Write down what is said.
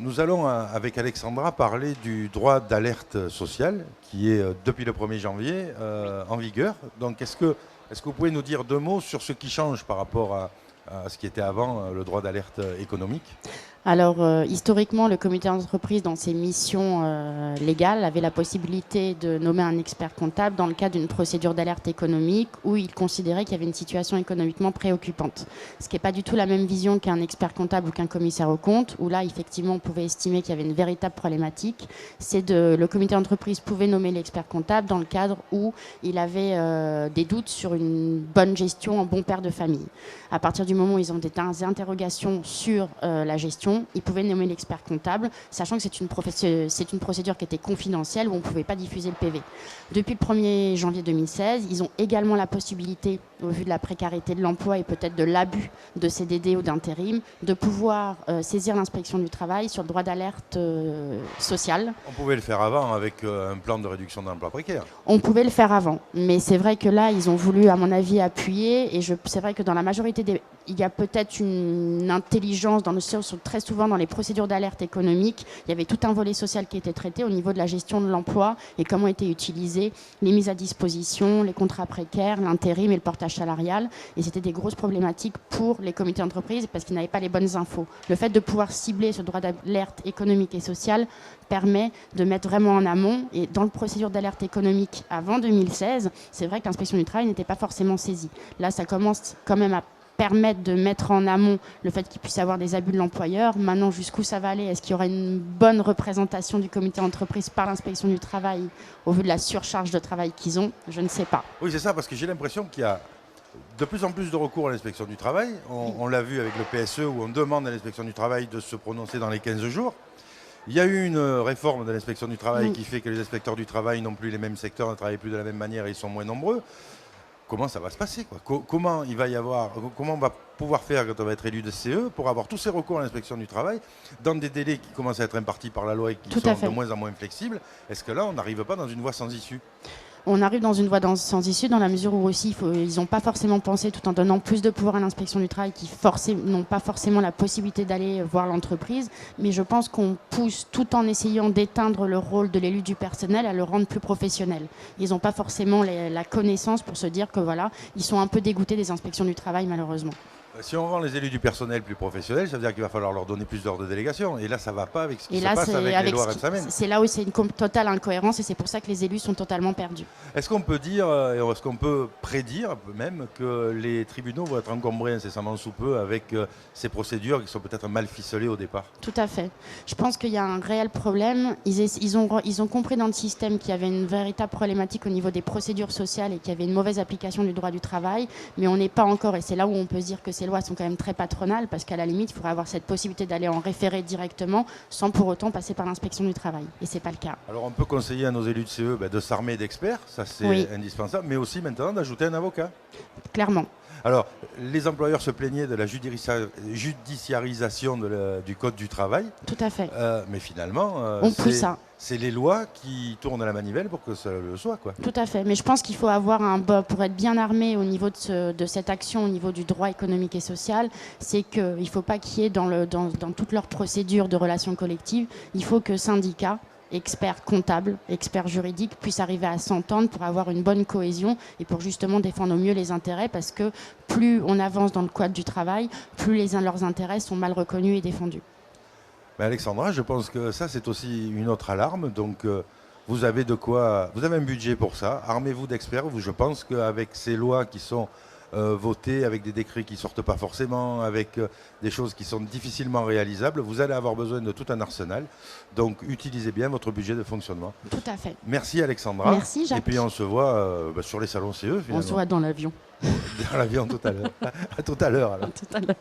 Nous allons, avec Alexandra, parler du droit d'alerte sociale qui est, depuis le 1er janvier, en vigueur. Donc, est-ce que vous pouvez nous dire deux mots sur ce qui change par rapport à ce qui était avant le droit d'alerte économique ? Alors, historiquement, le comité d'entreprise, dans ses missions légales, avait la possibilité de nommer un expert comptable dans le cadre d'une procédure d'alerte économique où il considérait qu'il y avait une situation économiquement préoccupante. Ce qui n'est pas du tout la même vision qu'un expert comptable ou qu'un commissaire aux comptes, où là, effectivement, on pouvait estimer qu'il y avait une véritable problématique. Le comité d'entreprise pouvait nommer l'expert comptable dans le cadre où il avait des doutes sur une bonne gestion, un bon père de famille. À partir du moment où ils ont des interrogations sur la gestion, ils pouvaient nommer l'expert comptable, sachant que c'est une procédure qui était confidentielle où on ne pouvait pas diffuser le PV. Depuis le 1er janvier 2016, ils ont également la possibilité, au vu de la précarité de l'emploi et peut-être de l'abus de CDD ou d'intérim, de pouvoir saisir l'inspection du travail sur le droit d'alerte sociale. On pouvait le faire avant avec un plan de réduction d'emploi précaire. On pouvait le faire avant, mais c'est vrai que là, ils ont voulu, à mon avis, appuyer. Et c'est vrai que dans la majorité il y a peut-être une intelligence dans le sens où très souvent dans les procédures d'alerte économique, il y avait tout un volet social qui était traité au niveau de la gestion de l'emploi et comment étaient utilisées les mises à disposition, les contrats précaires, l'intérim et le portage salarial. Et c'était des grosses problématiques pour les comités d'entreprise parce qu'ils n'avaient pas les bonnes infos. Le fait de pouvoir cibler ce droit d'alerte économique et social permet de mettre vraiment en amont. Et dans le procédure d'alerte économique avant 2016, c'est vrai que l'inspection du travail n'était pas forcément saisie. Là, ça commence quand même à permettre de mettre en amont le fait qu'il puisse y avoir des abus de l'employeur. Maintenant, jusqu'où ça va aller ? Est-ce qu'il y aura une bonne représentation du comité d'entreprise par l'inspection du travail au vu de la surcharge de travail qu'ils ont ? Je ne sais pas. Oui, c'est ça, parce que j'ai l'impression qu'il y a de plus en plus de recours à l'inspection du travail. On l'a vu avec le PSE où on demande à l'inspection du travail de se prononcer dans les 15 jours. Il y a eu une réforme de l'inspection du travail qui fait que les inspecteurs du travail n'ont plus les mêmes secteurs, ne travaillent plus de la même manière et ils sont moins nombreux. Comment ça va se passer, quoi ? Comment on va pouvoir faire quand on va être élu de CE pour avoir tous ces recours à l'inspection du travail dans des délais qui commencent à être impartis par la loi et qui sont de moins en moins flexibles ? Est-ce que là, on n'arrive pas dans une voie sans issue ? On arrive dans une voie sans issue dans la mesure où aussi ils n'ont pas forcément pensé, tout en donnant plus de pouvoir à l'inspection du travail, qui n'ont pas forcément la possibilité d'aller voir l'entreprise. Mais je pense qu'on pousse, tout en essayant d'éteindre le rôle de l'élu du personnel, à le rendre plus professionnel. Ils n'ont pas forcément la connaissance pour se dire que voilà, ils sont un peu dégoûtés des inspections du travail malheureusement. Si on rend les élus du personnel plus professionnels, ça veut dire qu'il va falloir leur donner plus d'ordres de délégation. Et là, ça ne va pas avec ce qui se passe avec les lois Rebsamen. C'est là où c'est une totale incohérence et c'est pour ça que les élus sont totalement perdus. Est-ce qu'on peut dire, est-ce qu'on peut prédire même que les tribunaux vont être encombrés incessamment sous peu avec ces procédures qui sont peut-être mal ficelées au départ ? Tout à fait. Je pense qu'il y a un réel problème. Ils ont compris dans le système qu'il y avait une véritable problématique au niveau des procédures sociales et qu'il y avait une mauvaise application du droit du travail. Mais on n'est pas encore, et c'est là où on peut se dire que ces lois sont quand même très patronales parce qu'à la limite, il faudrait avoir cette possibilité d'aller en référé directement sans pour autant passer par l'inspection du travail. Et ce n'est pas le cas. Alors on peut conseiller à nos élus de CE de s'armer d'experts, ça c'est indispensable, mais aussi maintenant d'ajouter un avocat. Clairement. Alors, les employeurs se plaignaient de la judiciarisation du Code du travail. Tout à fait. Mais finalement, c'est les lois qui tournent à la manivelle pour que ça le soit, quoi. Tout à fait. Mais je pense qu'il faut avoir pour être bien armé au niveau de cette action, au niveau du droit économique et social, c'est qu'il ne faut pas qu'il y ait dans toutes leurs procédures de relations collectives, il faut que syndicats, experts comptables, experts juridiques puissent arriver à s'entendre pour avoir une bonne cohésion et pour justement défendre au mieux les intérêts parce que plus on avance dans le code du travail, plus leurs intérêts sont mal reconnus et défendus. Mais Alexandra, je pense que ça c'est aussi une autre alarme, donc vous avez un budget pour ça, armez-vous d'experts, je pense qu'avec ces lois qui sont voter avec des décrets qui ne sortent pas forcément, avec des choses qui sont difficilement réalisables, vous allez avoir besoin de tout un arsenal. Donc utilisez bien votre budget de fonctionnement. Tout à fait. Merci Alexandra. Merci Jacques. Et puis on se voit sur les salons CE finalement. On se voit dans l'avion. Dans l'avion tout à l'heure. À tout à l'heure alors. À tout à l'heure.